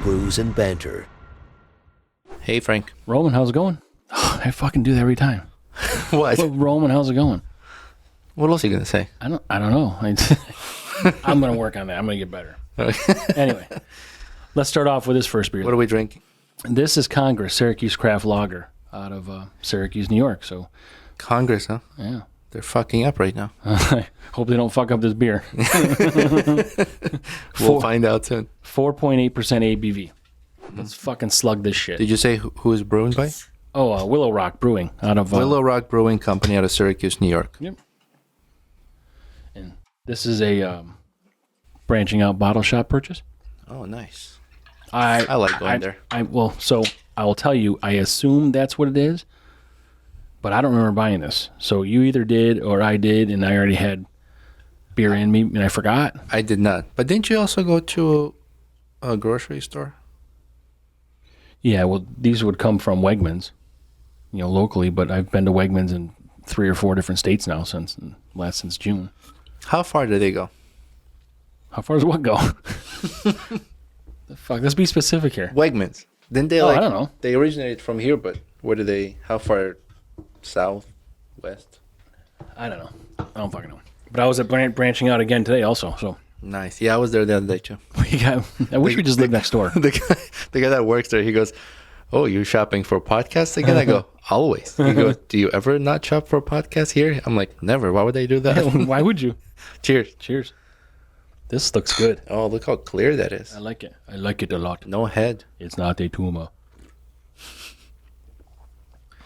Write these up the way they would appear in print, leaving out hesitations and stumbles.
Brews and Banter. Hey, Frank. Roman, how's it going? Oh, I fucking do that every time. What? Well, Roman, how's it going? What else are you going to say? I don't know. I'm going to work on that. I'm going to get better. Anyway, let's start off with this first beer. What are we drinking? This is Congress, Syracuse Craft Lager out of Syracuse, New York. So, Congress, huh? yeah. They're fucking up right now. I hope they don't fuck up this beer. We'll find out soon. 4.8% ABV. Let's fucking slug this shit. Did you say who is brewing by? Oh, Willow Rock Brewing out of... Willow Rock Brewing Company out of Syracuse, New York. Yep. And this is a branching out bottle shop purchase. Oh, nice. I like going there. So I will tell you, I assume that's what it is, but I don't remember buying this. So you either did or I did, and I already had beer in me, and I forgot. I did not. But didn't you also go to a grocery store? Yeah, well, these would come from Wegmans, locally, but I've been to Wegmans in 3 or 4 different states now since June. How far did they go? How far does what go? The fuck? Let's be specific here. Wegmans. Didn't they I don't know. They originated from here, but how far south, west? I don't know. I don't fucking know. But I was branching out again today also, so. Nice. Yeah, I was there the other day too. I wish we just lived next door. The guy that works there, he goes, "Oh, you're shopping for podcasts again?" I go, "Always." He goes, "Do you ever not shop for podcasts here?" I'm like, "Never. Why would they do that?" Why would you? Cheers. Cheers. This looks good. Oh, look how clear that is. I like it. I like it a lot. No head. It's not a tumor.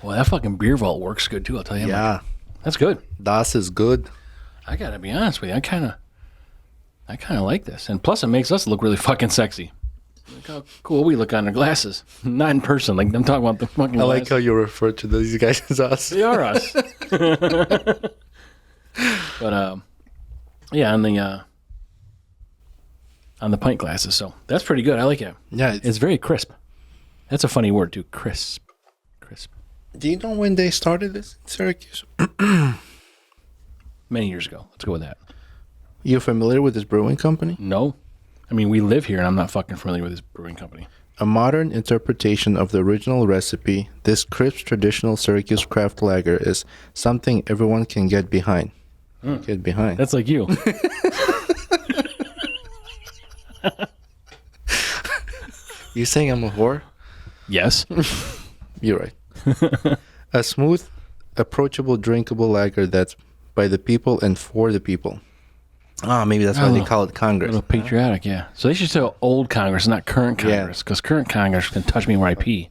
Well, that fucking beer vault works good too, I'll tell you. Yeah. That's good. Das is good. I gotta be honest with you. I kind of like this. And plus it makes us look really fucking sexy. Look how cool we look on our glasses. Not in person. Like, I'm talking about the fucking I like how you refer to these guys as us. They are us. But, yeah, on the pint glasses. So that's pretty good. I like it. Yeah. It's very crisp. That's a funny word too. Crisp. Do you know when they started this in Syracuse? Many years ago. Let's go with that. You familiar with this brewing company? No. I mean, we live here, and I'm not fucking familiar with this brewing company. A modern interpretation of the original recipe, this crisp traditional Syracuse craft lager is something everyone can get behind. Get behind. That's like you. You saying I'm a whore? Yes. You're right. A smooth, approachable, drinkable lager that's by the people and for the people. Maybe that's why they call it Congress. A little patriotic, yeah. So they should say old Congress, not current Congress, because current Congress can touch me where I pee.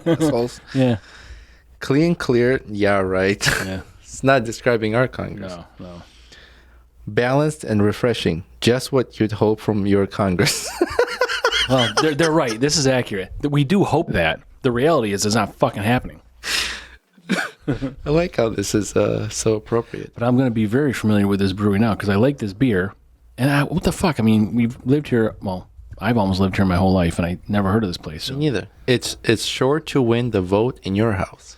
Assholes. Yeah. Clean, clear, yeah, right. Yeah. It's not describing our Congress. No. Balanced and refreshing. Just what you'd hope from your Congress. Well, they're right. This is accurate. We do hope that. The reality is it's not fucking happening. I like how this is so appropriate. But I'm going to be very familiar with this brewery now because I like this beer. And what the fuck? I mean, we've lived here. Well, I've almost lived here my whole life, and I never heard of this place. So. Me neither. It's sure to win the vote in your house.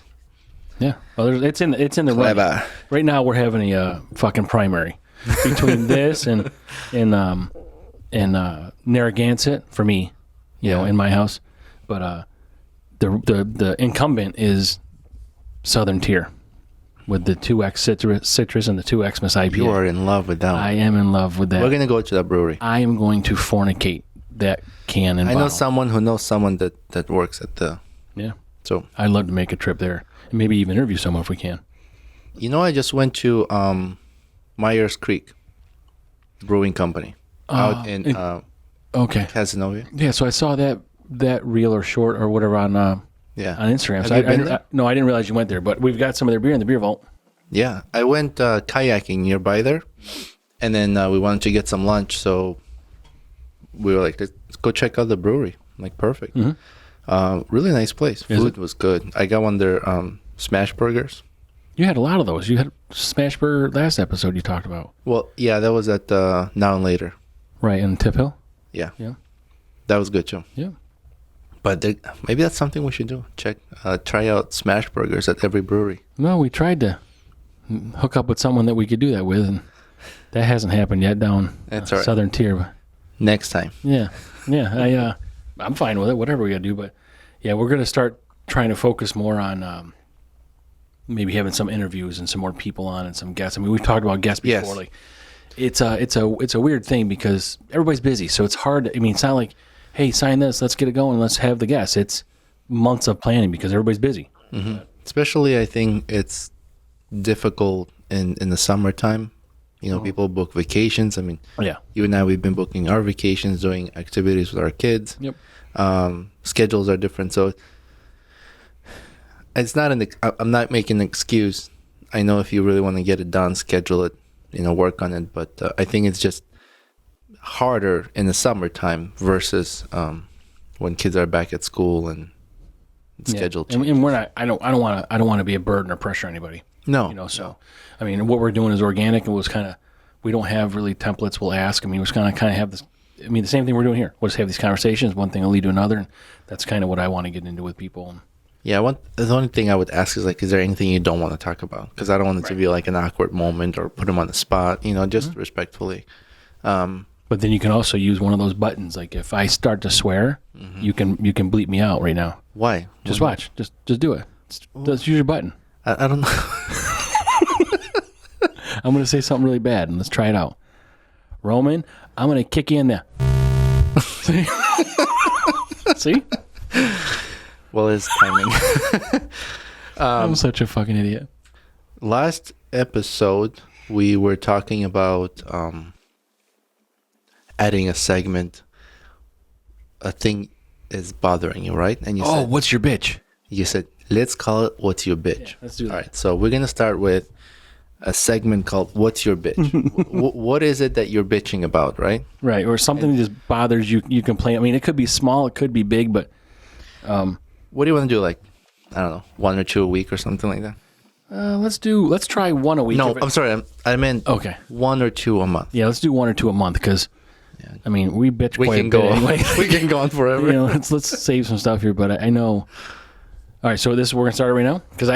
Yeah. Well, it's in the run. Right now, we're having a fucking primary between this and Narragansett for me, in my house. But the incumbent is Southern Tier with the 2X citrus and the 2X Miss IPA. You are in love with that one. I am in love with that. We're going to go to that brewery. I am going to fornicate that can and bottle. know someone who knows someone that works at the... Yeah. So I'd love to make a trip there and maybe even interview someone if we can. I just went to Myers Creek Brewing Company out in Casanova. Yeah, so I saw that reel or short or whatever on Instagram. So Have you been there? No, I didn't realize you went there, but we've got some of their beer in the beer vault. Yeah, I went kayaking nearby there, and then we wanted to get some lunch, so we were like, let's go check out the brewery. I'm like, perfect. Mm-hmm. Really nice place. Food was good. I got one of their smash burgers. You had a lot of those. You had smash burger last episode you talked about. Well, yeah, that was at Now and Later. Right, in Tip Hill? Yeah. Yeah. That was good, too. Yeah. But maybe that's something we should do. Try out smash burgers at every brewery. No, we tried to hook up with someone that we could do that with, and that hasn't happened yet down That's all right. Southern Tier. Next time. Yeah. I'm fine with it. Whatever we gotta do, but yeah, we're gonna start trying to focus more on maybe having some interviews and some more people on and some guests. I mean, we've talked about guests before. Yes. Like, it's a weird thing because everybody's busy, so it's hard. I mean, it's not like, hey, sign this, let's get it going, let's have the guests. It's months of planning because everybody's busy. Mm-hmm. Especially, I think it's difficult in the summertime. You know, people book vacations. I mean, you and I, we've been booking our vacations, doing activities with our kids. Yep. Schedules are different, so it's not I'm not making an excuse. I know if you really want to get it done, schedule it, work on it. But I think it's just harder in the summertime versus when kids are back at school and schedule change. And we're not. I don't want to be a burden or pressure on anybody. No. So, I mean, what we're doing is organic, and we don't have really templates. We'll ask. I mean, we're just kind of have this. I mean, the same thing we're doing here. We'll just have these conversations. One thing will lead to another, and that's kind of what I want to get into with people. Yeah, the only thing I would ask is, like, is there anything you don't want to talk about? Because I don't want it to be like an awkward moment or put them on the spot, just respectfully. But then you can also use one of those buttons. Like, if I start to swear, you can bleep me out right now. Why? Just watch. Just do it. Just use your button. I don't know. I'm going to say something really bad, and let's try it out. Roman, I'm going to kick you in there. See? See? Well, it's timing. I'm such a fucking idiot. Last episode, we were talking about adding a segment. A thing is bothering you, right? And you said, what's your bitch? You said, let's call it What's Your Bitch. Yeah, let's do that. All right, so we're going to start with a segment called What's Your Bitch? What is it that you're bitching about, right? Right, or something that just bothers you. You complain. I mean, it could be small, it could be big, but... what do you want to do, like, I don't know, 1 or 2 a week or something like that? Let's try 1 a week. No, I'm sorry, I meant 1 or 2 a month. Yeah, let's do 1 or 2 a month, because, I mean, we bitch quite a bit anyway. We can go on forever. Let's save some stuff here, but I know... All right, so we're going to start right now? Because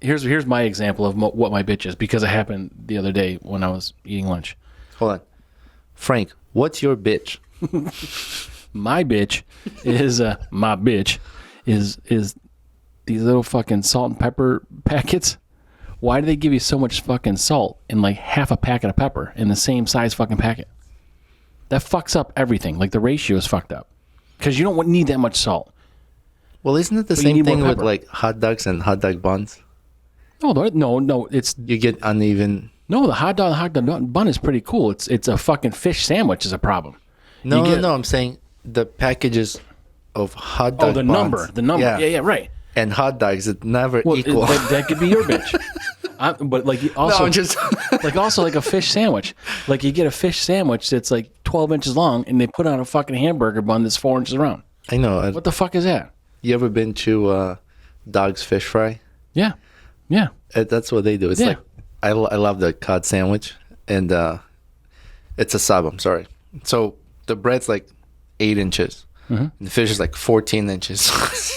here's my example of what my bitch is, because it happened the other day when I was eating lunch. Hold on. Frank, what's your bitch? My bitch is these little fucking salt and pepper packets. Why do they give you so much fucking salt in like half a packet of pepper in the same size fucking packet? That fucks up everything. Like, the ratio is fucked up. Because you don't need that much salt. Well, isn't it the same thing with like hot dogs and hot dog buns? No, it's... You get uneven... No, the hot dog bun is pretty cool. It's a fucking fish sandwich is a problem. No, I'm saying the packages of hot dog buns. The number. Yeah, right. And hot dogs, it's never equal. That could be your bitch. But like also, no, I'm just like a fish sandwich. Like, you get a fish sandwich that's like 12 inches long, and they put on a fucking hamburger bun that's 4 inches around. I know. What the fuck is that? You ever been to Dog's Fish Fry? Yeah. That's what they do. It's like, I love the cod sandwich, and it's a sub. I'm sorry. So the bread's like 8 inches. And the fish is like 14 inches.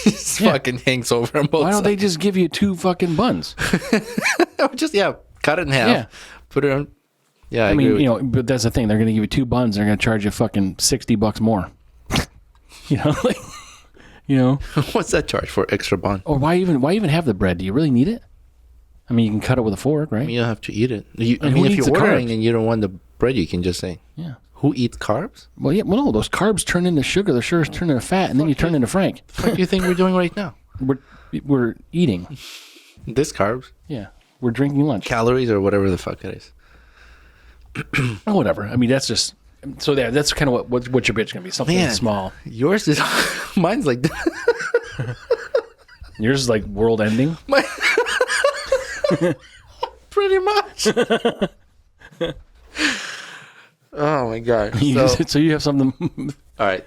It fucking hangs over on both sides. Why don't they just give you 2 fucking buns? Just, cut it in half. Yeah. Put it on. Yeah, I mean, but that's the thing. They're going to give you 2 buns. They're going to charge you fucking $60 more. What's that charge for extra bun? Or why even have the bread? Do you really need it? I mean, you can cut it with a fork, right? I mean, you don't have to eat it. If you're ordering and you don't want the bread, you can just say, who eats carbs? Well, yeah, no, those carbs turn into sugar. The sugars turn into fat, and then you turn into Frank. What do you think we're doing right now? We're eating. This carbs? Yeah, we're drinking lunch. Calories or whatever the fuck it is. Or whatever. I mean, that's just... So that's kind of what your bitch going to be. Something small. Yours is... Mine's like... Yours is like world ending? Pretty much. Oh my god. So you have something... All right.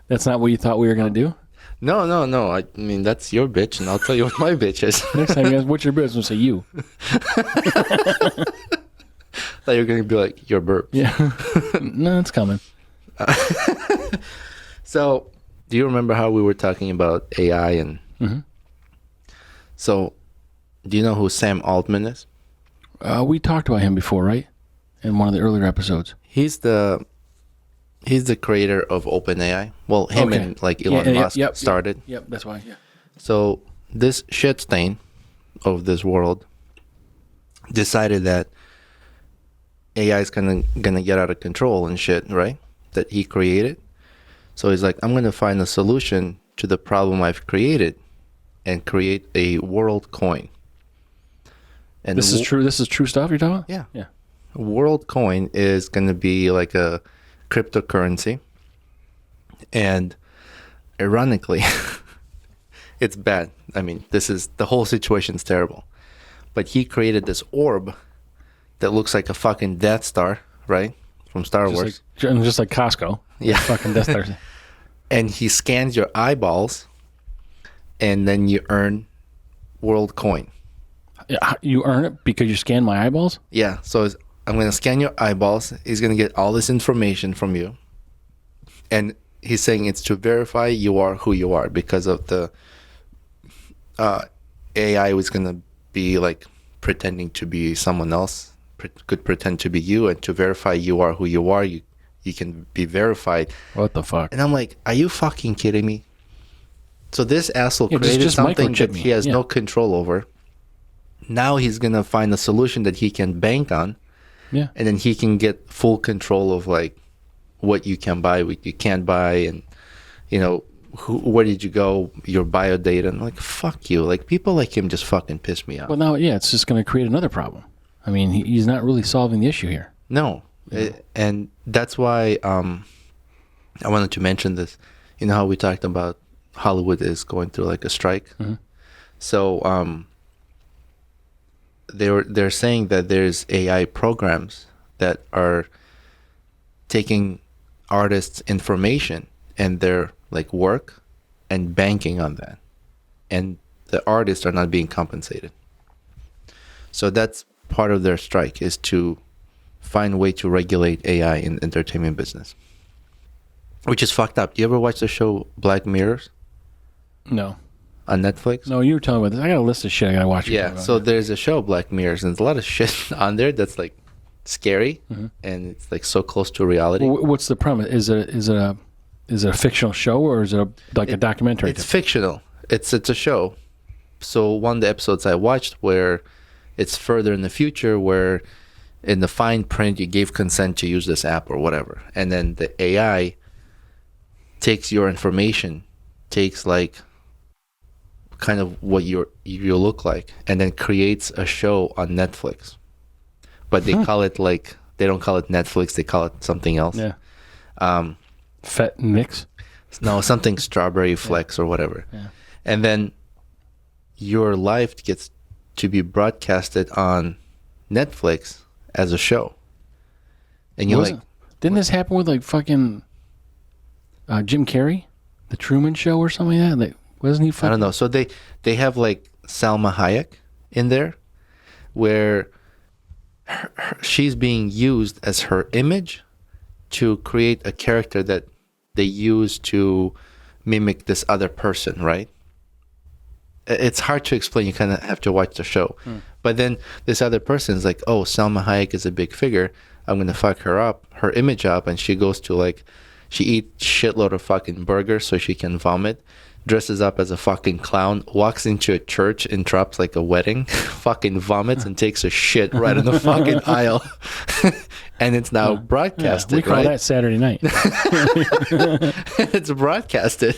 That's not what you thought we were going to do? No. I mean, that's your bitch, and I'll tell you what my bitch is. Next time you ask, what's your bitch? I'll say you. Thought you were going to be like, your burp. Yeah. No, it's coming. So, do you remember how we were talking about AI? And So, do you know who Sam Altman is? We talked about him before, right? In one of the earlier episodes. He's the He's the creator of OpenAI. Well, him and like Elon Musk started. Yep, that's why. Yeah. So this shit stain of this world decided that AI is gonna get out of control and shit, right? That he created. So he's like, I'm gonna find a solution to the problem I've created, and create a world coin. And this is true. This is true stuff you're talking about. Yeah. Yeah. World coin is gonna be like a cryptocurrency, and ironically, it's bad. I mean, the whole situation's terrible. But he created this orb that looks like a fucking Death Star, right? From Star Wars. Just like Costco. Yeah. Fucking Death Star. And he scans your eyeballs, and then you earn world coin. Yeah, you earn it because you scan my eyeballs? Yeah. So I'm going to scan your eyeballs. He's going to get all this information from you. And he's saying it's to verify you are who you are, because of the AI was going to be like pretending to be someone else, could pretend to be you, and to verify you are who you are, you can be verified. What the fuck? And I'm like, are you fucking kidding me? So this asshole created just something that me. he has no control over. Now he's going to find a solution that he can bank on. Yeah. And then he can get full control of like what you can buy, what you can't buy, and you know, where did you go, your bio data. And I'm like, fuck you. Like, people like him just fucking piss me off. Well, now, yeah, it's just going to create another problem. I mean, he's not really solving the issue here. No. Yeah. And that's why I wanted to mention this. You know how we talked about Hollywood is going through like a strike? Mm-hmm. So they're saying that there's AI programs that are taking artists' information and their like work and banking on that, and the artists are not being compensated. So that's part of their strike, is to find a way to regulate AI in the entertainment business, which is fucked up. Do you ever watch the show Black Mirrors? No. On Netflix? No, you were talking about this. I got a list of shit I got to watch. Yeah, so there's a show, Black Mirrors, and there's a lot of shit on there that's like scary, and it's like so close to reality. Well, what's the premise? Is it a fictional show, or is it a documentary? It's fictional. It's a show. So one of the episodes I watched where it's further in the future, where in the fine print you gave consent to use this app or whatever, and then the AI takes your information, takes like kind of what you look like, and then creates a show on Netflix. But they call it like, they don't call it Netflix, they call it something else. Yeah. Fet Mix? No, something Strawberry Flex or whatever. Yeah. And then your life gets to be broadcasted on Netflix as a show. And you're like, didn't this happen with like fucking Jim Carrey? The Truman Show or something like that? Like, wasn't he fucking... I don't know. So they have like Salma Hayek in there, where she's being used as her image to create a character that they use to mimic this other person, right? It's hard to explain. You kind of have to watch the show. But then this other person is like, oh, Salma Hayek is a big figure. I'm going to fuck her image up. And she goes to like, she eats shitload of fucking burgers so she can vomit, dresses up as a fucking clown, walks into a church, interrupts like a wedding, fucking vomits and takes a shit right in the fucking aisle. And it's now broadcasted, we call that Saturday night. It's broadcasted.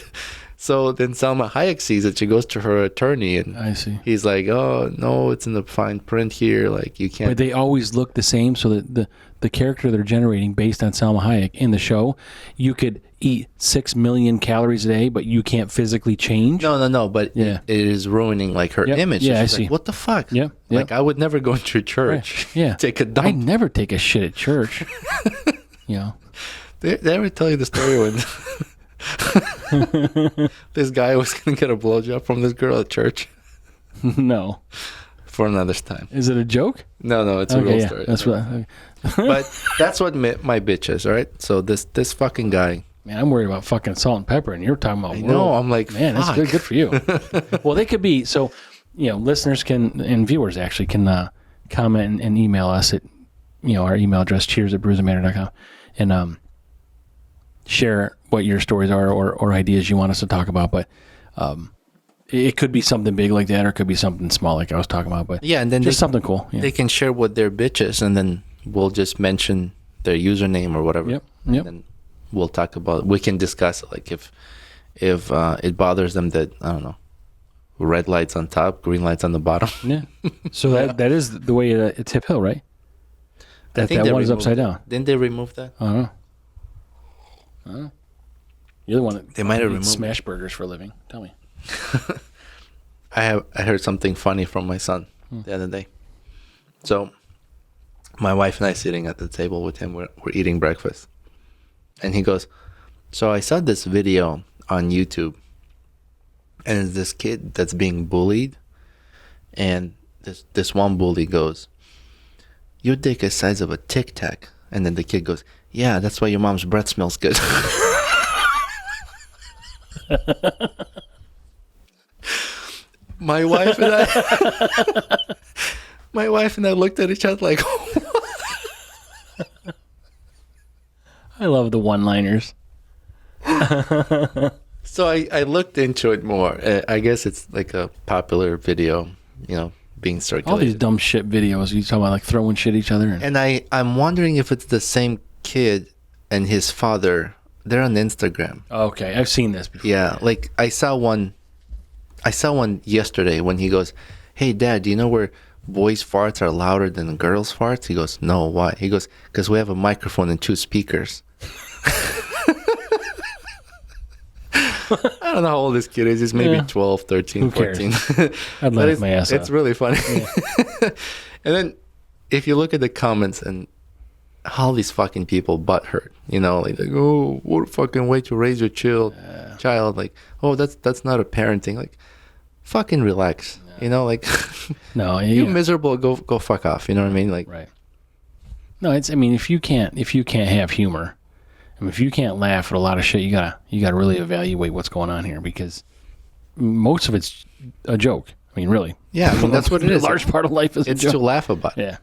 So then Salma Hayek sees it. She goes to her attorney, and I see. He's like, "Oh no, it's in the fine print here. Like you can't." But they always look the same. So that the character they're generating based on Salma Hayek in the show, you could eat 6 million calories a day, but you can't physically change. No. But it is ruining like her image. Yeah, She's I see. Like, what the fuck? Yeah. Like I would never go into a church. Right. Yeah. Take a dump. I never take a shit at church. You know. Did I ever tell you the story when this guy was gonna get a blowjob from this girl at church? No. For another time. Is it a joke? No, it's a real story. That's what. But that's what my bitch is, all right? So this fucking guy. Man, I'm worried about fucking salt and pepper, and you're talking about. No, I'm like, man, fuck. that's good for you. Well, they could be so. You know, listeners can and viewers actually can comment and email us at our email address cheers@brewsnbanter.com, and share what your stories are or ideas you want us to talk about. But it could be something big like that, or it could be something small like I was talking about. But yeah, and then just something cool. Yeah. They can share what their bitch is, and then we'll just mention their username or whatever. Yep. And then we'll talk about. We can discuss it, like if it bothers them that, I don't know, red lights on top, green lights on the bottom. Yeah. So that is the way it's Hip Hill, right? That one is upside down. Didn't they remove that? I don't know. You're the one that They might have eats removed smash burgers for a living. Tell me. I heard something funny from my son the other day. So my wife and I sitting at the table with him, we're eating breakfast, and he goes, so I saw this video on YouTube, and it's this kid that's being bullied, and this one bully goes, your dick is size of a Tic Tac. And then the kid goes, yeah, that's why your mom's breath smells good. My wife and I looked at each other like, I love the one-liners. So I looked into it more. I guess it's like a popular video, being circulated. All these dumb shit videos. You talking about like throwing shit at each other? And I'm wondering if it's the same kid and his father. They're on Instagram. Okay, I've seen this before. Yeah, like I saw one yesterday when he goes, hey, Dad, do you know where boys' farts are louder than girls' farts? He goes, no, why? He goes, because we have a microphone and 2 speakers. I don't know how old this kid is. He's maybe 12, 13, Who cares? 14. I'd laugh my ass off. It's really funny. Yeah. And then if you look at the comments and how these fucking people butt hurt, like, oh, what a fucking way to raise your child. Like, oh, that's not a parenting. Like, fucking relax. Like, no, you miserable, go fuck off. You know what I mean? Like, right. No, if you can't have humor, if you can't laugh at a lot of shit, you gotta really evaluate what's going on here, because most of it's a joke. I mean, really. Yeah, that's what it is. A large part of life is a joke. It's to laugh about. Yeah.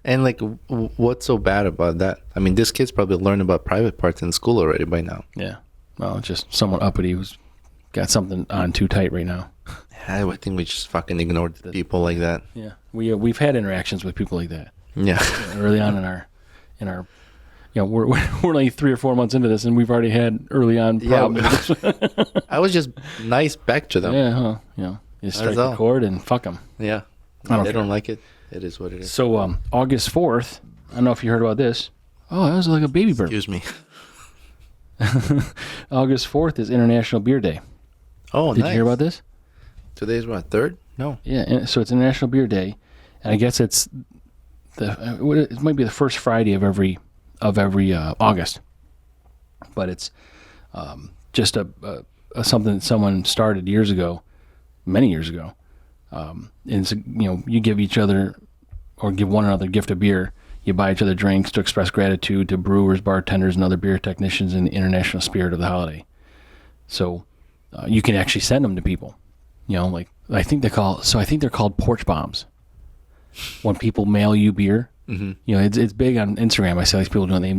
And like, what's so bad about that? I mean, this kid's probably learned about private parts in school already by now. Yeah. Well, it's just someone uppity who's got something on too tight right now. I think we just fucking ignored people like that. Yeah. We've had interactions with people like that. Yeah. Early on in our we're only 3 or 4 months into this, and we've already had early on problems. Yeah. I was just nice back to them. Yeah, you strike the chord and fuck them. Yeah. They don't like it. It is what it is. So August 4th, I don't know if you heard about this. Oh, that was like a baby burp. Excuse me. August 4th is International Beer Day. Oh, Did you hear about this? Today's what, 3rd? No. Yeah, so it's International Beer Day, and I guess it might be the first Friday of every August, but it's just a something that someone started many years ago, and it's, you give each other or give one another a gift of beer. You buy each other drinks to express gratitude to brewers, bartenders, and other beer technicians in the international spirit of the holiday. So you can actually send them to people. Like I think they're called porch bombs. When people mail you beer, mm-hmm. It's big on Instagram. I see these people doing. They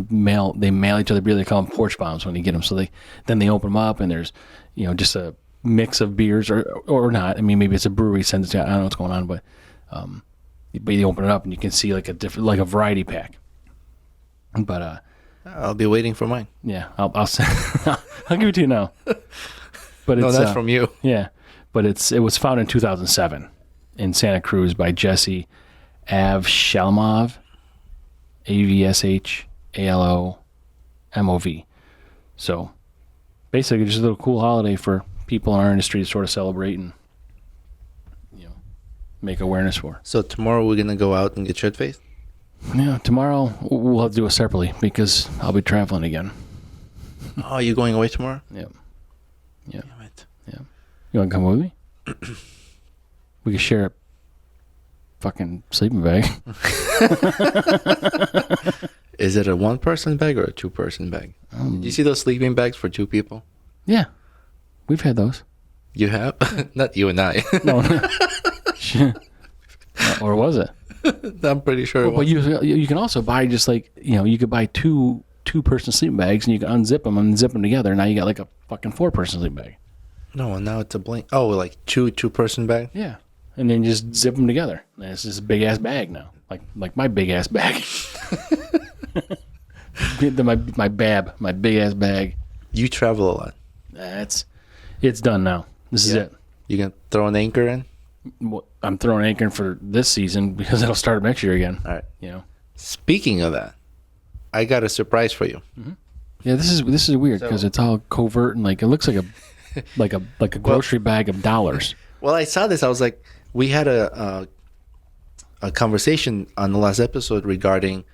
mail each other beer. They call them porch bombs when you get them. So they open them up, and there's just a mix of beers or not. I mean, maybe it's a brewery sends it to. I don't know what's going on, but you open it up and you can see like a variety pack. But I'll be waiting for mine. Yeah, I'll send, I'll give it to you now. But no, that's from you. Yeah, but it was founded in 2007 in Santa Cruz by Jesse Avshalomov, Avshalomov. So basically, just a little cool holiday for people in our industry to sort of celebrate and make awareness for. So tomorrow we're gonna go out and get shit faced. Yeah, tomorrow we'll have to do it separately because I'll be traveling again. Oh, you going away tomorrow? Yep. Yeah. Damn it. Yeah. You want to come with me? We can share a fucking sleeping bag. Is it a 1-person bag or a 2-person bag? Did you see those sleeping bags for 2 people? Yeah. We've had those. You have? Not you and I. No. Or was it? I'm pretty sure it was. But you can also buy just like, you could buy 2 2-person sleeping bags, and you can unzip them and zip them together. Now you got like a fucking 4-person sleeping bag. No, and now it's a blank. Oh, like two-person bag? Yeah. And then you just zip them together. And it's just a big-ass bag now. Like my big-ass bag. my big-ass bag. You travel a lot. It's done now. This is it. You going to throw an anchor in? I'm throwing anchor in for this season because it'll start next year again. All right. You know. Speaking of that, I got a surprise for you. Mm-hmm. Yeah, this is weird because it's all covert and like it looks like a grocery bag of dollars. Well, I saw this. I was like, we had a conversation on the last episode regarding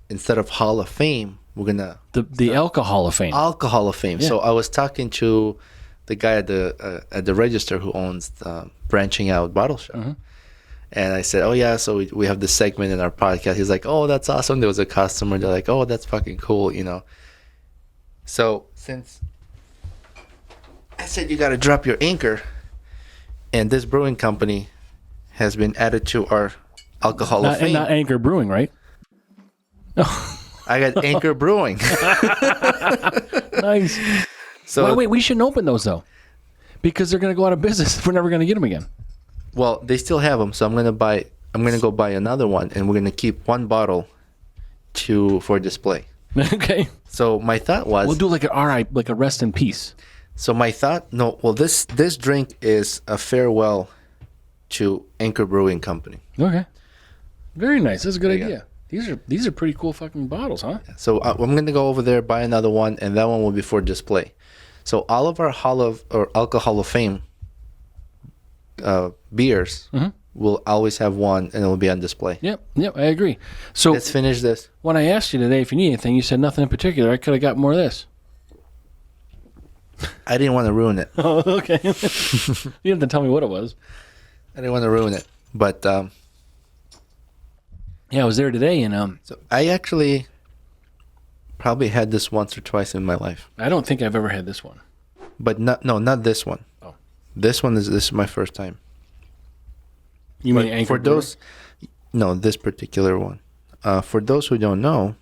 instead of Hall of Fame, we're gonna the Alcohol of Fame. Alcohol of Fame. Yeah. So I was talking to the guy at the register who owns the Branching Out Bottle Shop. Mm-hmm. And I said, oh, yeah, so we have this segment in our podcast. He's like, oh, that's awesome. There was a customer. They're like, oh, that's fucking cool, you know. So since I said you got to drop your anchor, and this brewing company has been added to our Alcohol of Fame. Not Anchor Brewing, right? I got Anchor Brewing. Nice. So wait, we shouldn't open those, though, because they're going to go out of business. We're never going to get them again. Well, they still have them, so I'm gonna go buy another one, and we're gonna keep one bottle for display. Okay. So my thought was we'll do like a rest in peace. So my thought, this drink is a farewell to Anchor Brewing Company. Okay. Very nice. That's a good idea. These are pretty cool fucking bottles, huh? So I'm gonna go over there, buy another one, and that one will be for display. So all of our Alcohol of Fame beers will always have one, and it will be on display. Yep, I agree. So let's finish this. When I asked you today if you need anything, you said nothing in particular. I could have got more of this. I didn't want to ruin it. Oh, okay. You didn't have to tell me what it was. I didn't want to ruin it, but yeah, I was there today, and so I actually probably had this once or twice in my life. I don't think I've ever had this one. But not this one. Oh, this is my first time. You mean Anchor Brewing? No, this particular one. For those who don't know,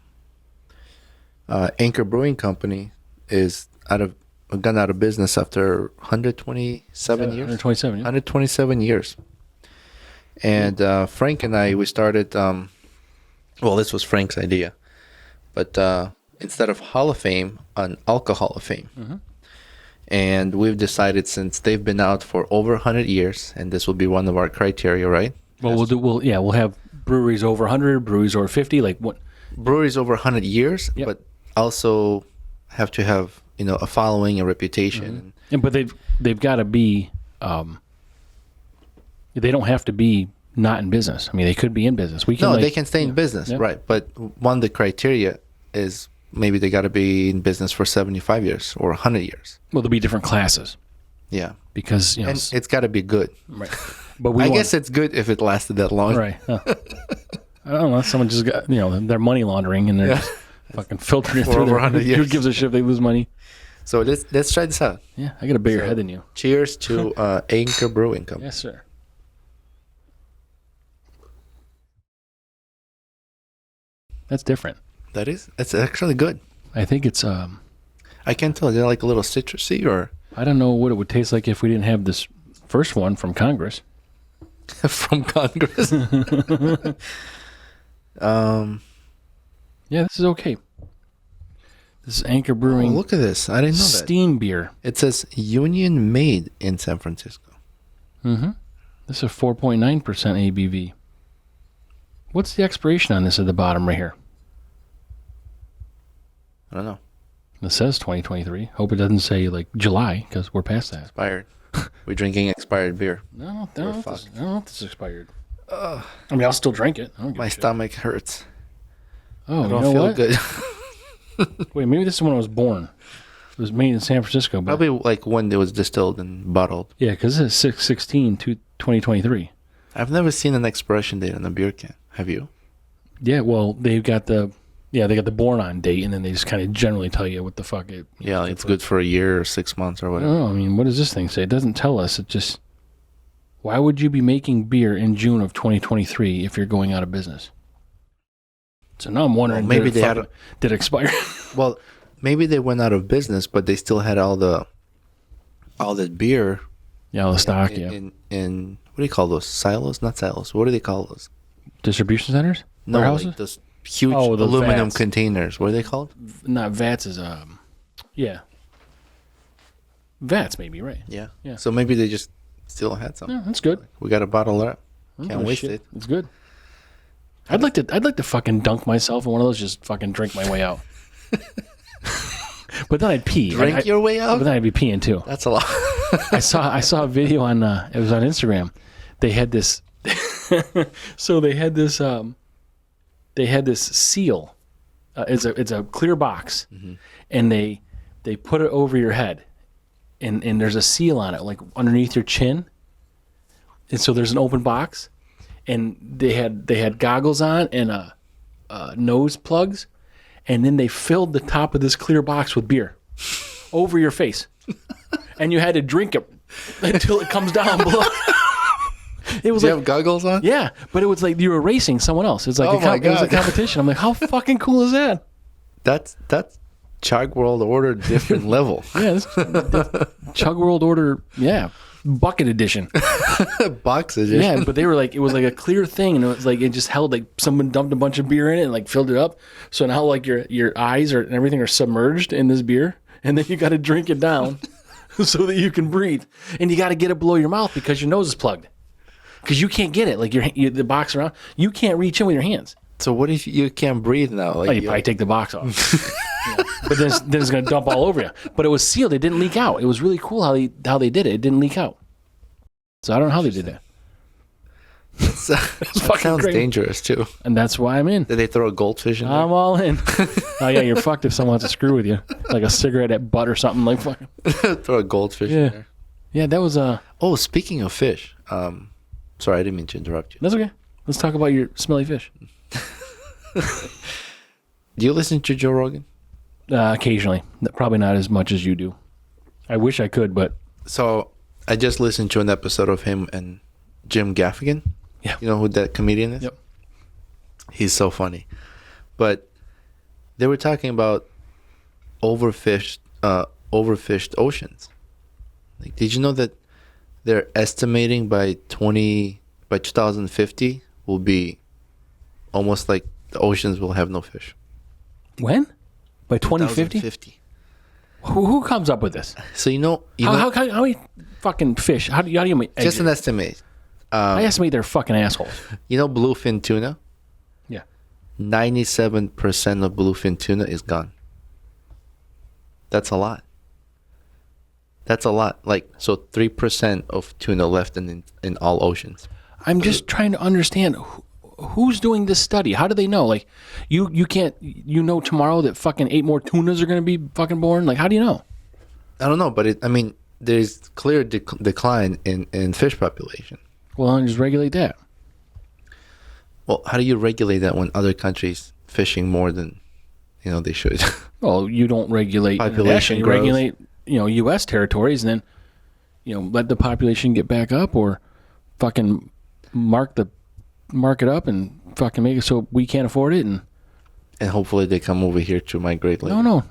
Anchor Brewing Company is gone out of business after 127 years. 127 years. And Frank and I, we started. Well, this was Frank's idea, but instead of Hall of Fame, an Alcohol of Fame. Mm-hmm. And we've decided, since they've been out for over 100 years, and this will be one of our criteria, right? Well, we'll have breweries over 100, breweries over 50, like what? Breweries over 100 years, yep. But also have to have, a following, a reputation. Mm-hmm. But they've got to be, they don't have to be not in business. I mean, they could be in business. They can stay in business, right? But one of the criteria is maybe they got to be in business for 75 years or 100 years. Well, there'll be different classes. Yeah. Because, and it's got to be good. Right. But I guess it's good if it lasted that long. Right. I don't know. Someone just got, they're money laundering and they're just fucking filtering it for through over 100 years. Who gives a shit if they lose money? So let's try this out. Yeah, I got a bigger head than you. Cheers to Anchor Brewing Company. Yes, sir. That's different. That's actually good. I think it's I can't tell. Is it like a little citrusy, or I don't know what it would taste like if we didn't have this first one from Congress. From Congress. Yeah, this is okay. This is Anchor Brewing. Oh, look at this. I didn't know that. Steam beer. It says Union Made in San Francisco. Mm-hmm. This is 4.9% ABV. What's the expiration on this at the bottom right here? I don't know. It says 2023. Hope it doesn't say like July, because we're past that. Expired. We're drinking expired beer. No, I don't know if this is expired. I mean, I'll still drink it. My stomach hurts. Oh, I don't feel good. Wait, maybe this is when I was born. It was made in San Francisco. But probably like when it was distilled and bottled. Yeah, because this is 6/16/2023. I've never seen an expiration date on a beer can. Have you? Yeah, well, they got the born on date, and then they just kind of generally tell you what the fuck it. Yeah, it's good for a year or 6 months or whatever. I don't know. I mean, what does this thing say? It doesn't tell us. It just. Why would you be making beer in June of 2023 if you're going out of business? So now I'm wondering, Well, maybe did it expire? Well, maybe they went out of business, but they still had all the beer. Yeah, all the stock. In what do you call those? Silos? Not silos. What do they call those? Distribution centers? No, warehouses? like those huge those aluminum vats. containers. What are they called? Not vats is yeah. Vats maybe, right? Yeah. Yeah. So maybe they just still had some. Yeah, that's good. We got a bottle up. I don't Can't give a waste shit. it. It's good. I'd like to fucking dunk myself in one of those, just fucking drink my way out. But then I'd pee. Drink your way out? But then I'd be peeing too. That's a lot. I saw a video on it was on Instagram. They had this so they had this seal. It's a clear box, and they put it over your head, and there's a seal on it, like underneath your chin. And so there's an open box, and they had goggles on and nose plugs, and then they filled the top of this clear box with beer over your face, and you had to drink it until it comes down below. It was Do you like have goggles on? yeah, but it was like you were racing someone else. It's like Oh my it was a God. competition. I'm like, how fucking cool is that? That's Chug World Order different level. Yeah, this Chug World Order, yeah, bucket edition. Box edition. Yeah, but they were like, it was like a clear thing, and it was like it just held like someone dumped a bunch of beer in it and like filled it up. So now like your eyes and everything are submerged in this beer, and then you got to drink it down so that you can breathe, and you got to get it below your mouth because your nose is plugged. Because you can't get it, like the box around, you can't reach in with your hands. So what if you can't breathe now? Like Oh, you probably take the box off. Yeah. But then it's going to dump all over you. But it was sealed. It didn't leak out. It was really cool how they did it. It didn't leak out. So I don't know how they did that. that fucking sounds crazy. dangerous too. And that's why I'm in. Did they throw a goldfish in there? I'm all in. Oh, yeah, you're fucked if someone wants to screw with you. Like a cigarette at butt or something. Like fucking. Throw a goldfish in there. Yeah, that was Oh, speaking of fish, sorry, I didn't mean to interrupt you. that's okay. Let's talk about your smelly fish. Do you listen to Joe Rogan? Occasionally. Probably not as much as you do. I wish I could, but So I just listened to an episode of him and Jim Gaffigan. Yeah. You know who that comedian is? Yep. He's so funny. But they were talking about overfished oceans. Like, did you know that they're estimating by 2050 will be almost like the oceans will have no fish. when? By 2050? 2050. Who comes up with this? So you know How many fucking fish? How do you make just an estimate. I estimate they're fucking assholes. You know bluefin tuna? Yeah. 97% of bluefin tuna is gone. That's a lot. That's a lot. Like, so 3% of tuna left in all oceans. I'm just trying to understand who's doing this study. How do they know? Like, you can't, tomorrow that fucking 8 more tunas are going to be fucking born? Like, how do you know? I don't know, but there's clear decline in fish population. Well, then just regulate that. Well, how do you regulate that when other countries fishing more than they should? Well, you don't regulate Population you grows. regulate, U.S. territories, and then, let the population get back up, or fucking mark it up and fucking make it so we can't afford it, and hopefully they come over here to migrate later. no,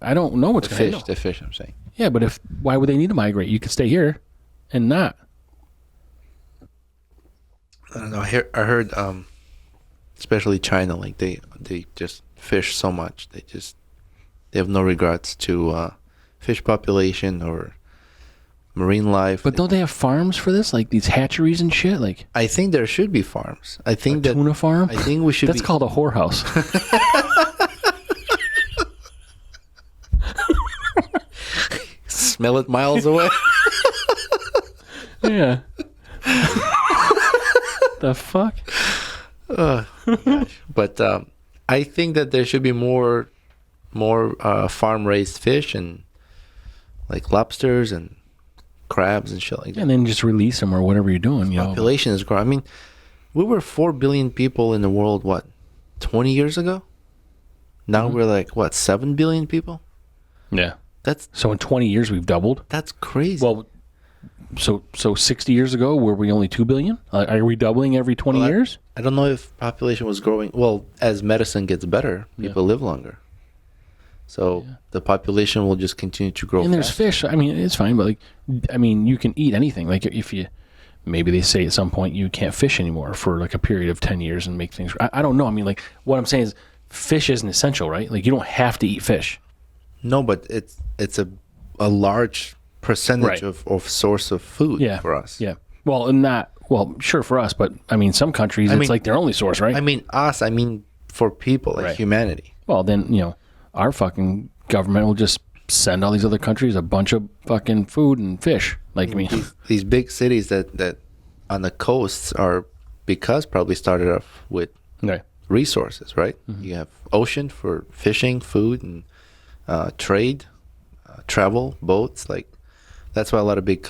I don't know what's going to happen. The fish, I'm saying. Yeah, but why would they need to migrate? You could stay here and not. I don't know. I heard, especially China, like they just fish so much. They have no regards to fish population or marine life. But don't they have farms for this, like these hatcheries and shit? Like I think there should be farms. I think that tuna farm. I think we should. That's called a whorehouse. Smell it miles away. Yeah. The fuck? But I think that there should be more farm raised fish and like lobsters and crabs and shit like that. And then just release them or whatever you're doing. Population is growing. I mean, we were 4 billion people in the world, 20 years ago? Now we're like, 7 billion people? Yeah. That's So in 20 years we've doubled. That's crazy. Well, so 60 years ago were we only 2 billion? Are we doubling every 20 years? I don't know if population was growing. Well, as medicine gets better, people live longer. So the population will just continue to grow. And there's fish. I mean, it's fine, but like, I mean, you can eat anything. Like if you, maybe they say at some point you can't fish anymore for like a period of 10 years and make things. I don't know. I mean, like what I'm saying is fish isn't essential, right? Like you don't have to eat fish. No, but it's a large percentage of source of food for us. Yeah. Well, sure for us, but I mean, some countries it's like their only source, right? I mean, for people, like humanity. Well, then, our fucking government will just send all these other countries a bunch of fucking food and fish. Like, I mean, these big cities that on the coasts are probably started off with resources, right? Mm-hmm. You have ocean for fishing, food, and trade, travel, boats. Like, that's why a lot of big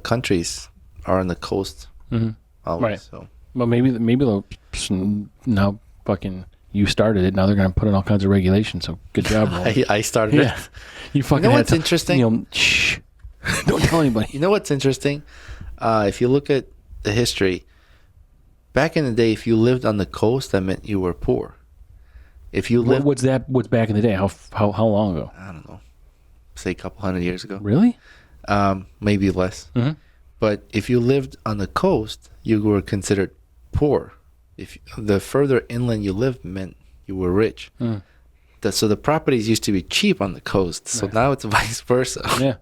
countries are on the coast. Mm-hmm. Always, right. So, well, maybe they'll now fucking you started it. Now they're going to put in all kinds of regulations. So good job, Roland. I started it. You fucking. You know what's interesting? Shh. Don't tell anybody. You know what's interesting? If you look at the history, back in the day, if you lived on the coast, that meant you were poor. If you lived, what's back in the day? How long ago? I don't know. Say a couple 100 years ago. Really? Maybe less. Mm-hmm. But if you lived on the coast, you were considered poor. If the further inland you lived meant you were rich. Mm. So the properties used to be cheap on the coast. So now it's vice versa. Yeah.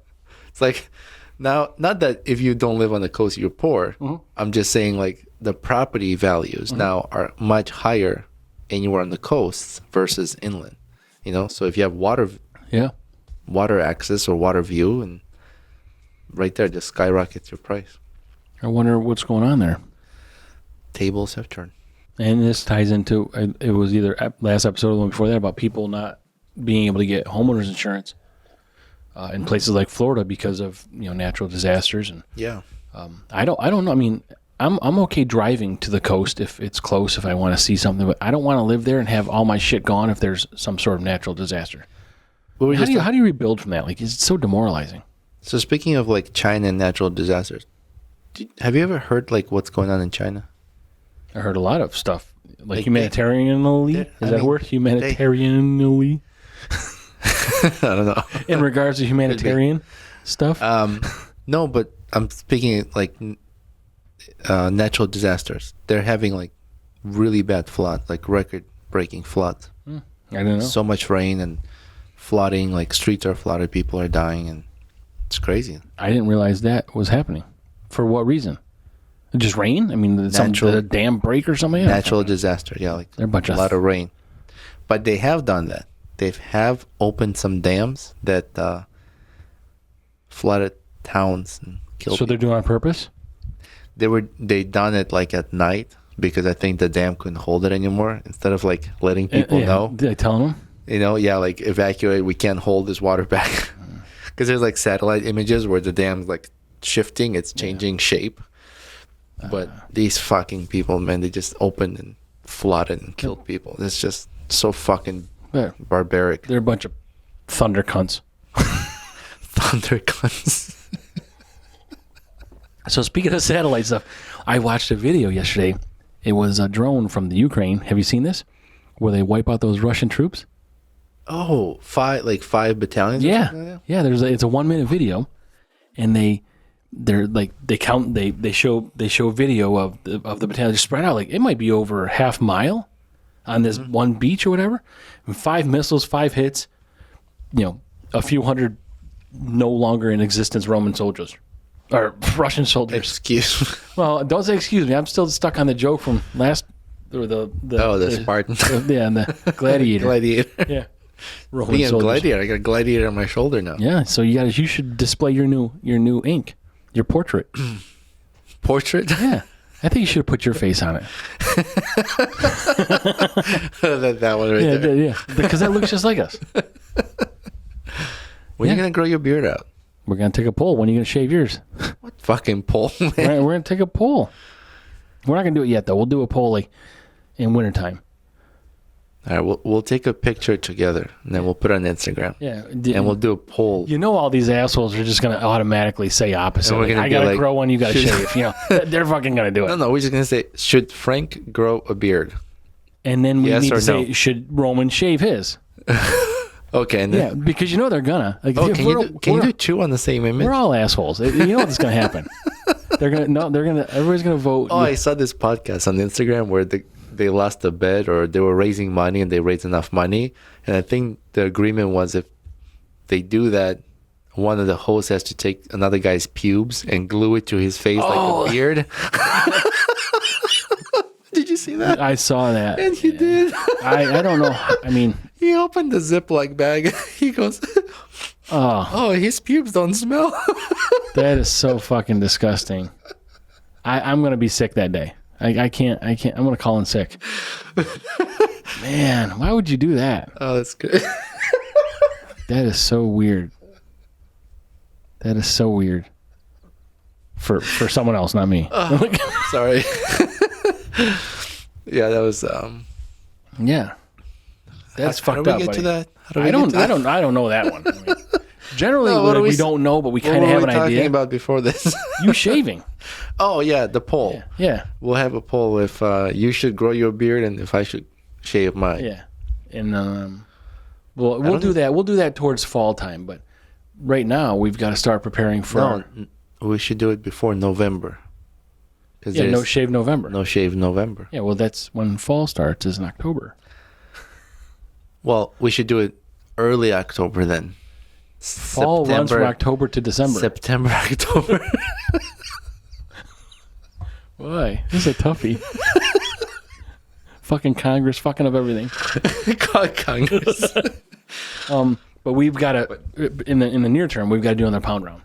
It's like now, not that if you don't live on the coast, you're poor. Mm-hmm. I'm just saying like the property values now are much higher anywhere on the coast versus inland. So if you have water access or water view, and right there just skyrockets your price. I wonder what's going on there. Tables have turned. And this ties into, it was either last episode or the one before that, about people not being able to get homeowners insurance in places like Florida because of natural disasters. And I don't know. I mean, I'm okay driving to the coast if it's close, if I want to see something, but I don't want to live there and have all my shit gone if there's some sort of natural disaster. Well, how do you rebuild from that? Like, it's so demoralizing. So speaking of like China and natural disasters, have you ever heard like what's going on in China? I heard a lot of stuff, like humanitarianly. Is that a word? Humanitarianly? I don't know. In regards to humanitarian stuff? No, but I'm speaking like natural disasters. They're having like really bad floods, like record-breaking floods. I don't know. So much rain and flooding, like streets are flooded, people are dying, and it's crazy. I didn't realize that was happening. For what reason? Just rain? I mean, did a dam break or something? Natural disaster, like a lot of rain. But they have done that. They have opened some dams that flooded towns and killed people. They're doing it on purpose? They done it like at night because I think the dam couldn't hold it anymore. Instead of like letting people know. Did I tell them? Like evacuate. We can't hold this water back. Because there's like satellite images where the dam's like shifting. It's changing shape. But these fucking people, man, they just opened and flooded and killed people. It's just so fucking barbaric. They're a bunch of thunder cunts. Thunder cunts. So speaking of satellite stuff, I watched a video yesterday. It was a drone from the Ukraine. Have you seen this? Where they wipe out those Russian troops? Oh, five battalions? Yeah. Yeah, it's a 1-minute video. And they show video of the battalion spread out. Like it might be over a half mile on this one beach or whatever. And 5 missiles, 5 hits, a few hundred no longer in existence Roman soldiers or Russian soldiers. Excuse me. Well, don't say excuse me. I'm still stuck on the joke from last or the Spartan. And the gladiator. Gladiator. Yeah. Roman soldiers. Gladiator. I got a gladiator on my shoulder now. Yeah, so you should display your new ink. Your portrait. Portrait? Yeah. I think you should have put your face on it. that one right there. Yeah, because that looks just like us. When are you going to grow your beard out? We're going to take a poll. When are you going to shave yours? What fucking poll, man? We're going to take a poll. We're not going to do it yet, though. We'll do a poll like in wintertime. All right, we'll take a picture together, and then we'll put it on Instagram. Yeah. And we'll do a poll. You know, all these assholes are just going to automatically say opposite. And we're gonna I be got to like, grow one, you got to shave. You know, they're fucking going to do it. No, we're just going to say, should Frank grow a beard? And then we Yes need or to say, no? should Roman shave his? Okay. And then, Yeah, because you know they're going to. Like, oh, can you do two on the same image? We're all assholes. You know what's going to happen. Everybody's going to vote. Oh, I saw this podcast on Instagram where they lost a bet or they were raising money and they raised enough money. And I think the agreement was if they do that, one of the hosts has to take another guy's pubes and glue it to his face like a beard. Did you see that? I saw that. And he did. I don't know. I mean, he opened the Ziploc bag. He goes, oh, his pubes don't smell. that is so fucking disgusting. I'm going to be sick that day. I can't. I'm going to call in sick. Man, why would you do that? Oh, that's good. That is so weird. That is so weird. For someone else, not me. Sorry. Yeah, that was. Yeah, that's fucked How do we up. get buddy. to that? I don't know that one. I mean, generally, No, we don't know, but we kind of have an What were we idea. talking about before this? You shaving? Oh yeah, the poll. Yeah, We'll have a poll if you should grow your beard and if I should shave mine. yeah. And we'll do that. We'll do that towards fall time. But right now, we've got to start preparing for We should do it before November. No shave November. No shave November. Yeah, well, that's when fall starts. Is in October. Well, we should do it early October then. Fall runs from October to December. September, October. Why? This is a toughie. Fucking Congress, fucking up everything. Congress. But we've got to in the near term. We've got to do another pound round.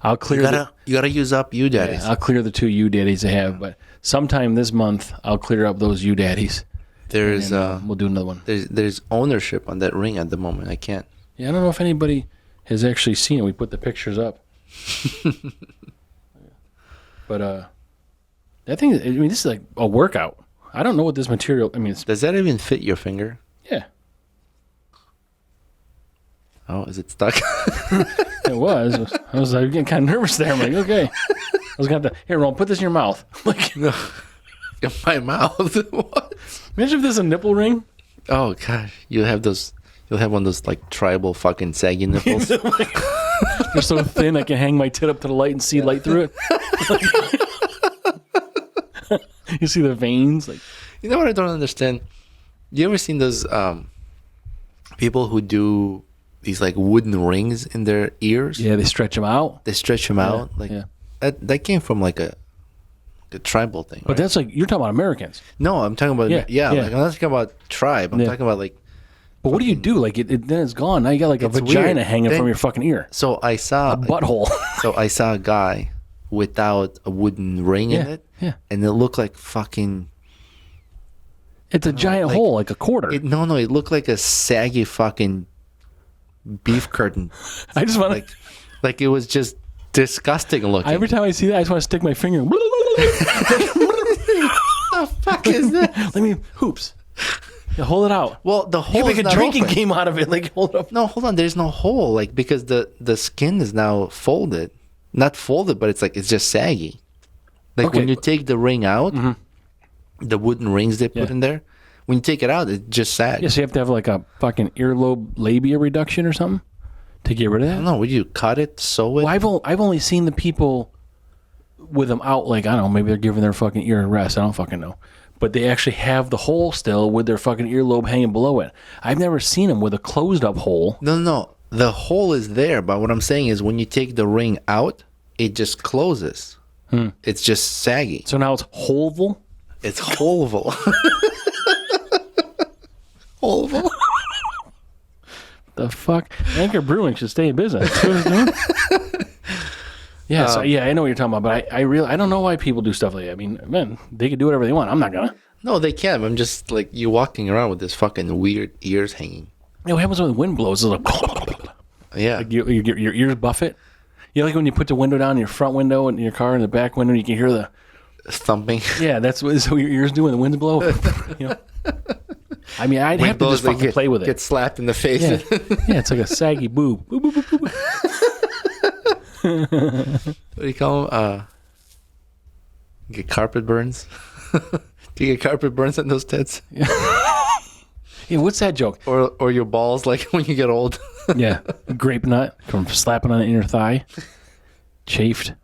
I'll clear. You gotta use up you daddies. I'll clear the 2 U daddies I have, but sometime this month I'll clear up those U daddies. There's We'll do another one. there's ownership on that ring at the moment. I can't. Yeah, I don't know if anybody has actually seen it. We put the pictures up. But that thing. I mean, this is like a workout. I don't know what this material. I mean, Does that even fit your finger? yeah, Oh, is it stuck? it was. I was like, getting kind of nervous there. I'm like, okay. I was going to have to, here, Ron, put this in your mouth. Like, In my mouth. What? imagine if this is a nipple ring. Oh gosh, you'll have one of those like tribal fucking saggy nipples. They're so thin I can hang my tit up to the light and see light through it. You see the veins? Like, You know what I don't understand? You ever seen those people who do these like wooden rings in their ears? yeah, they stretch them out. They stretch them out. Like yeah. that came from like a tribal thing. But right? that's like, you're talking about Americans. No, I'm talking about Yeah. Like, I'm not talking about tribe. I'm Yeah. talking about like. But what do you do? Like, then it's gone. Now you got like a It's vagina weird. hanging Then- from your fucking ear. So I saw Butthole. So I saw a guy without a wooden ring in Yeah, it. yeah. And it looked like fucking. It's a giant like- hole, like a quarter. It looked like a saggy fucking beef curtain. I just want to. Like it was just disgusting looking. Every time I see that, I just want to stick my finger. What the fuck is that? Let me hoops. Yeah, hold it out. Well, the You hole make is a not drinking open. game out of it. Like, hold it up. No, hold on. There's no hole, like because the skin is now folded. Not folded, but it's just saggy. Like Okay. when you take the ring out, the wooden rings they put Yeah. in there. When you take it out, it's just sag. Yeah, so you have to have like a fucking earlobe labia reduction or something to get rid of I that. don't know. Would you cut it, sew it? Well, I've only seen the people with them out. Like, I don't know, maybe they're giving their fucking ear a rest. I don't fucking know. But they actually have the hole still with their fucking earlobe hanging below it. I've never seen them with a closed up hole. No. The hole is there, but what I'm saying is when you take the ring out, it just closes. It's just saggy. So now it's holeable. It's holeable. Holeable. The fuck? Anchor Brewing should stay in business. That's what it's doing. Yeah, so yeah, I know what you're talking about, but I don't know why people do stuff like that. I mean, man, they can do whatever they want. I'm not gonna. No, they can. I'm just like you walking around with this fucking weird ears hanging. You know, what happens when the wind blows? It's like, Yeah. like your ears buff it. You know, like when you put the window down, your front window in your car and the back window, you can hear the thumping. Yeah, that's what your ears do when the winds blow. You know? I mean, I'd have to just fucking play with it. Get slapped in the face. Yeah, yeah, it's like a saggy boob. Boop, boop, boop, boop. What do you call them? Get carpet burns. Do you get carpet burns on those tits? Yeah, what's that joke? Or your balls, like when you get old. Yeah, grape nut from slapping on the inner thigh. Chafed.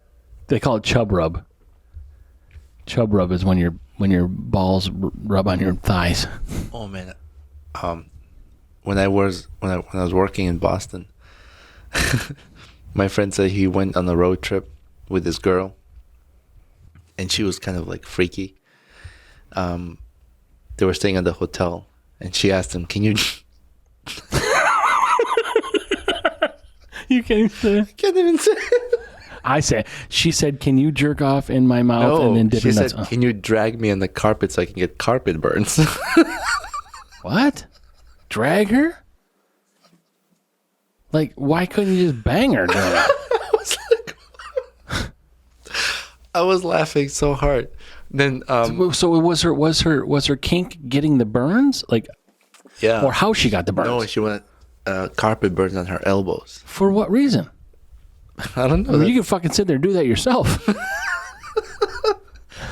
They call it chub rub. Chub rub is when your balls rub on your thighs. Oh man, when I was working in Boston, my friend said he went on a road trip with this girl, and she was kind of like freaky. They were staying at the hotel, and she asked him, "Can you?" You can't even say it. Can't even say it. She said, "Can you jerk off in my mouth and then dip your nuts?" She said, "Can you drag me on the carpet so I can get carpet burns?" What? Drag her? Like, why couldn't you just bang her? I was laughing so hard. Then, so was her kink getting the burns? Like, yeah, or how she got the burns? No, she wanted carpet burns on her elbows. For what reason? I don't know. I mean, you can fucking sit there and do that yourself.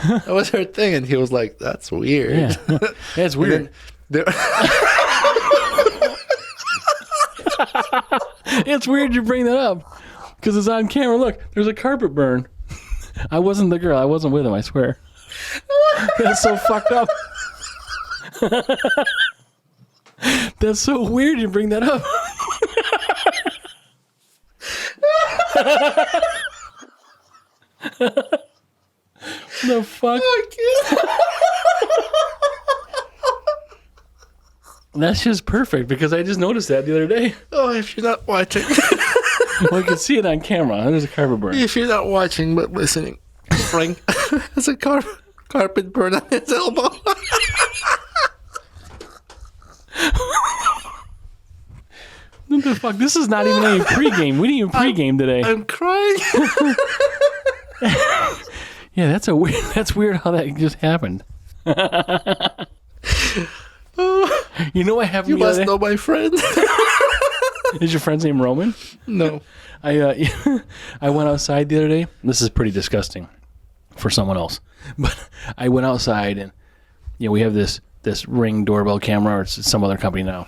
That was her thing, and he was like, "That's weird." Yeah, that's weird. It's weird you bring that up because it's on camera. Look, there's a carpet burn. I wasn't the girl. I wasn't with him. I swear. That's so fucked up. That's so weird you bring that up. The fuck? That's just perfect because I just noticed that the other day. Oh, if you're not watching. Well, you can see it on camera. There's a carpet burn. If you're not watching but listening, Frank has a carpet burn on his elbow. What the fuck? This is not even any pregame. We didn't even pregame today. I'm crying. Yeah, that's weird how that just happened. You know what happened? You must know my friend. Is your friend's name Roman? No. I went outside the other day. This is pretty disgusting for someone else, but I went outside and we have this Ring doorbell camera, or it's some other company now.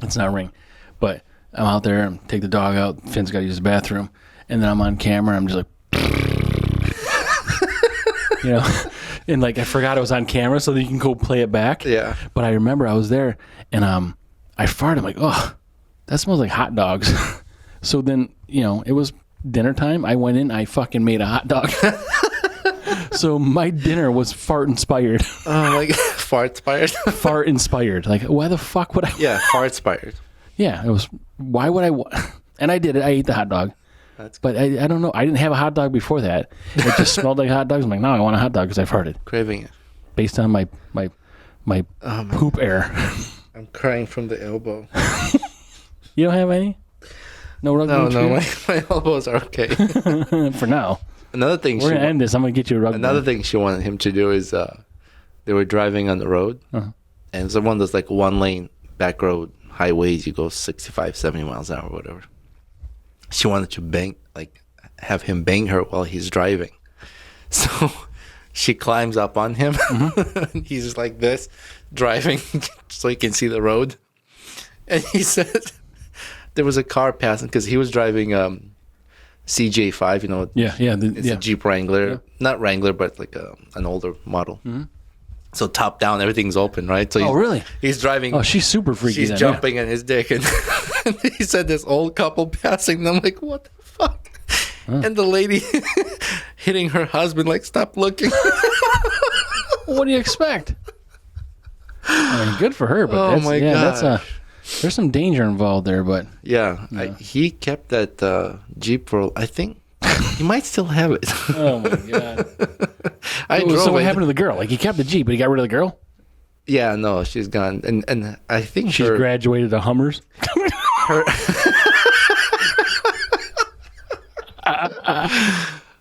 It's not Ring, but I'm out there and take the dog out. Finn's got to use the bathroom, and then I'm on camera. I'm just like, and like I forgot I was on camera, so that you can go play it back. Yeah. But I remember I was there, and I farted. I'm like, oh, that smells like hot dogs. So then, it was dinner time. I went in, I fucking made a hot dog. So my dinner was fart inspired. Oh my God. Fart inspired? Fart inspired. Like, why the fuck would I? Yeah, fart inspired. Yeah, it was, why would I? And I did it. I ate the hot dog. But I don't know. I didn't have a hot dog before that. It just smelled like hot dogs. I'm like, no, I want a hot dog because I farted. Craving it. Based on my poop air. I'm crying from the elbow. You don't have any? No rug No, my elbows are okay. For now. Another thing. We're going to end this. I'm going to get you a rug. Another thing she wanted him to do is they were driving on the road. And it's one of those like one lane back road highways. You go 65, 70 miles an hour or whatever. She wanted to have him bang her while he's driving. So she climbs up on him. And he's just like this, driving so he can see the road. And he said there was a car passing because he was driving CJ5, it's a Jeep Wrangler. Yeah. Not Wrangler, but like an older model. So top down, everything's open, right? So really? He's driving. Oh, she's super freaky. She's jumping in his dick. And he said this old couple passing. And I'm like, what the fuck? And the lady hitting her husband, like, stop looking. What do you expect? I mean, good for her, but God. There's some danger involved there, but he kept that Jeep for, I think he might still have it. Oh my God! So what happened to the girl? Like, he kept the Jeep, but he got rid of the girl. Yeah, no, she's gone, and I think she's graduated to Hummers.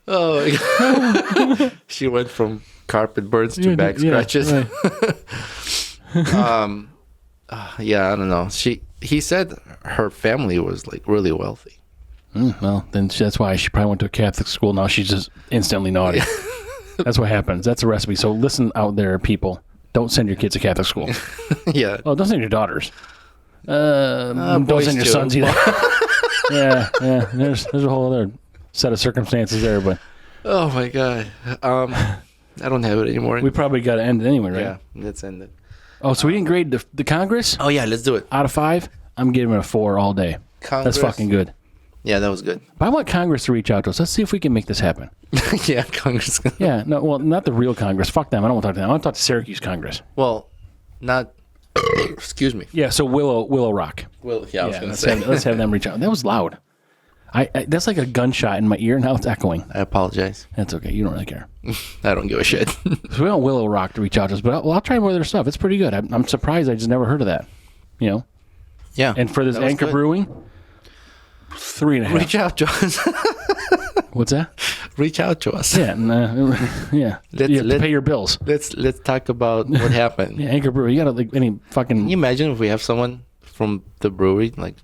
Oh, my God. She went from carpet burns to back scratches. Right. Yeah, I don't know. He said her family was like really wealthy. Well, then that's why she probably went to a Catholic school. Now she's just instantly naughty. That's what happens. That's a recipe. So listen out there, people. Don't send your kids to Catholic school. Yeah. Well, don't send your daughters. Don't send your sons either. yeah. There's a whole other set of circumstances there, but. Oh my God. I don't have it anymore. We probably got to end it anyway, right? Yeah, let's end it. Oh, so we didn't grade the Congress? Oh yeah, let's do it. Out of 5, I'm giving it a 4 all day. Congress. That's fucking good. Yeah, that was good. But I want Congress to reach out to us. Let's see if we can make this happen. Yeah, Congress. Yeah, no, well, not the real Congress. Fuck them. I don't want to talk to them. I want to talk to Syracuse Congress. Well, not. Excuse me. Yeah, so Willow Rock. Well, yeah, I was gonna say. Let's have them reach out. That was loud. I that's like a gunshot in my ear. Now it's echoing. I apologize. That's okay. You don't really care. I don't give a shit. So we want Willow Rock to reach out to us, but I'll try more of their stuff. It's pretty good. I'm surprised I just never heard of that. You know. Yeah. And for this Anchor Brewing, 3.5. Reach out to us. What's that? Reach out to us. Yeah, yeah. You have to pay your bills. Let's talk about what happened. Yeah, Anchor Brewing. You gotta like any fucking. Can you imagine if we have someone from the brewery, like,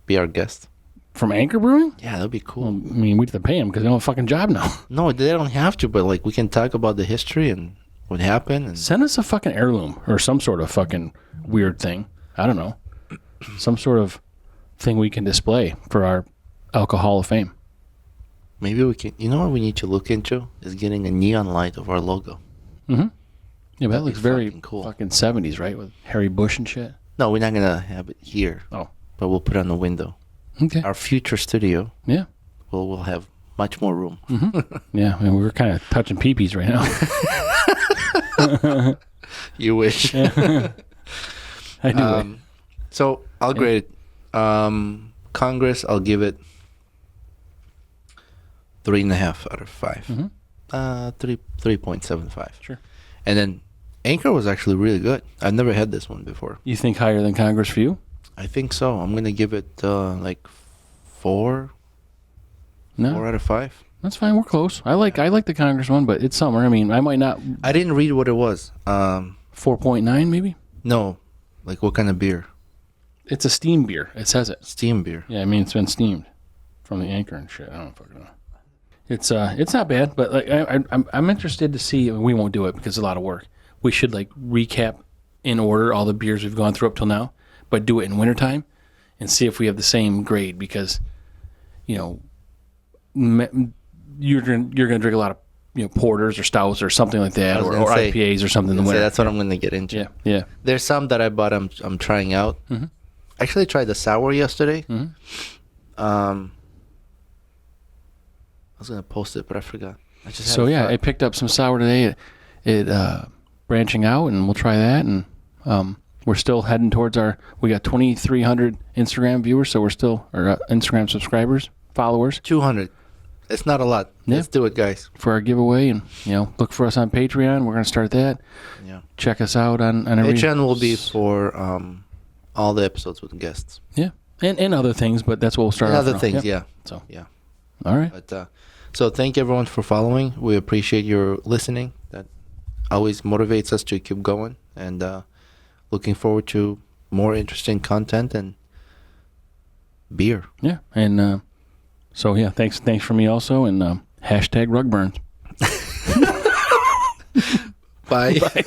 be our guest? From Anchor Brewing? Yeah, that'd be cool. Well, I mean, we have to pay them because they don't have a fucking job now. No, they don't have to, but like we can talk about the history and what happened. And send us a fucking heirloom or some sort of fucking weird thing. I don't know. Some sort of thing we can display for our Alcohol of Fame. Maybe we can. You know what we need to look into is getting a neon light of our logo. Mm-hmm. Yeah, but that looks very cool. Fucking 70s, right? With Harry Bush and shit. No, we're not gonna have it here. Oh, but we'll put it on the window. Okay. Our future studio. Yeah. We'll have much more room. Mm-hmm. Yeah, I mean, we're kind of touching peepees right now. You wish. I do. So I'll grade it. Congress, I'll give it 3.5 out of 5. Mm-hmm. 3.75. Sure. And then Anchor was actually really good. I've never had this one before. You think higher than Congress for you? I think so. I'm gonna give it like 4. No. 4 out of 5. That's fine. We're close. I like the Congress one, but it's summer. I mean, I might not. I didn't read what it was. 4.9 maybe. No, like what kind of beer? It's a steam beer. It says it. Steam beer. Yeah, I mean it's been steamed from the Anchor and shit. I don't fucking know. It's not bad, but like I'm interested to see. We won't do it because it's a lot of work. We should like recap in order all the beers we've gone through up till now, but do it in wintertime and see if we have the same grade because, you're gonna drink a lot of porters or stouts or something like that, or IPAs or something in the winter. That's what I'm gonna get into. Yeah. There's some that I bought. I'm trying out. Mm-hmm. I actually tried the sour yesterday. Mm-hmm. I was gonna post it, but I forgot. I picked up some sour today. It branching out, and we'll try that. And we're still heading towards we got 2,300 Instagram viewers, so we're still Instagram subscribers, followers. 200. It's not a lot. Yeah. Let's do it, guys. For our giveaway, and look for us on Patreon. We're gonna start that. Yeah. Check us out on Patreon will be for all the episodes with guests. Yeah, and other things, but that's what we'll start. Other things, yeah. So yeah. All right. But so thank everyone for following. We appreciate your listening. That always motivates us to keep going, and looking forward to more interesting content and beer. Yeah, and so yeah, thanks from me also, and hashtag rug burns. Bye. Bye.